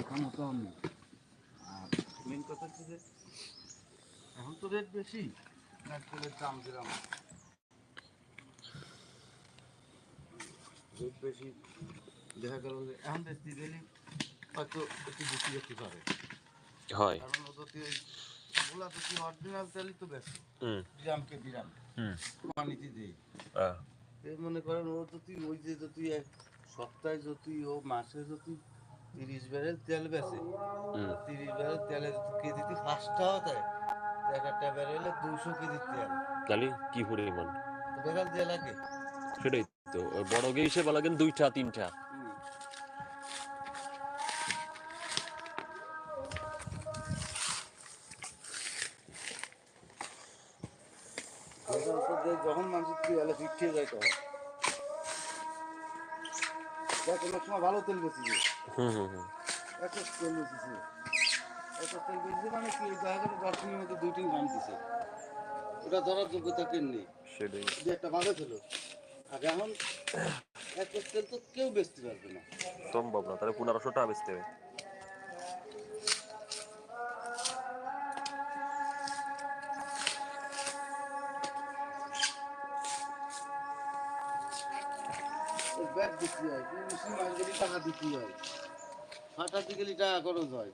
ক্ষমতাও নেই। আর মেন কথা হচ্ছে যে এখন তো রেট বেশি, নারকেলের দাম যেরকম রেট বেশি, দেখা গেল যে এখন বেশি গেলে হয়তো একটু বেশি বেশি পারে, হয়। কারণ ও যদি ওগুলা যদি অরিজিনাল তেলই তো বেশি হুম বিরামকে বিরাম হুম কোয়ালিটি দেই। আহ, এই মনে করেন ও যদি ওই যে যদি সপ্তাহে যদি ও মাসে যদি 30 ব্যারেল তেল বেচে, হুম 30 ব্যারেল তেলে যদি কেজিতে 5 টাকা দেয়, একটা ব্যারেলে 200 কেজি তেল, তাহলে কি পরিমাণ? তো বেকার দিয়ে লাগে। সেটাই তো, বড় গে হিসেবে লাগেন 2টা 3টা। হুম। যখন মানুষের তেলে ফিরতে যায় তখন দেখ অনেক সময় ভালো তেল বেশি, হুম হুম হুম এত তেল বেশিছে, এত তেল বেশিছে মানে কি দেখা গেল 10 দিনের মধ্যে 2-3 গ্রাম দিছে, ওটা ধরার যোগ্যতা কেন নেই, সেটাই যে একটা বাধা ছিল। আর এখন এত তেল তো কেউ বেচতে পারবে না। সম্ভব না, তাহলে 1500 টাকা বেচতে হবে। ব্যাগ দিতে হয়, বেশি মাস গেলে টাকা দিতে হয়, ফাটাতে গেলে টাকা খরচ হয়।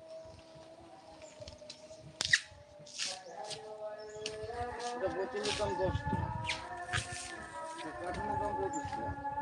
এটা বোতলের দাম 10 টাকা, কার্টুনের দাম 25 টাকা।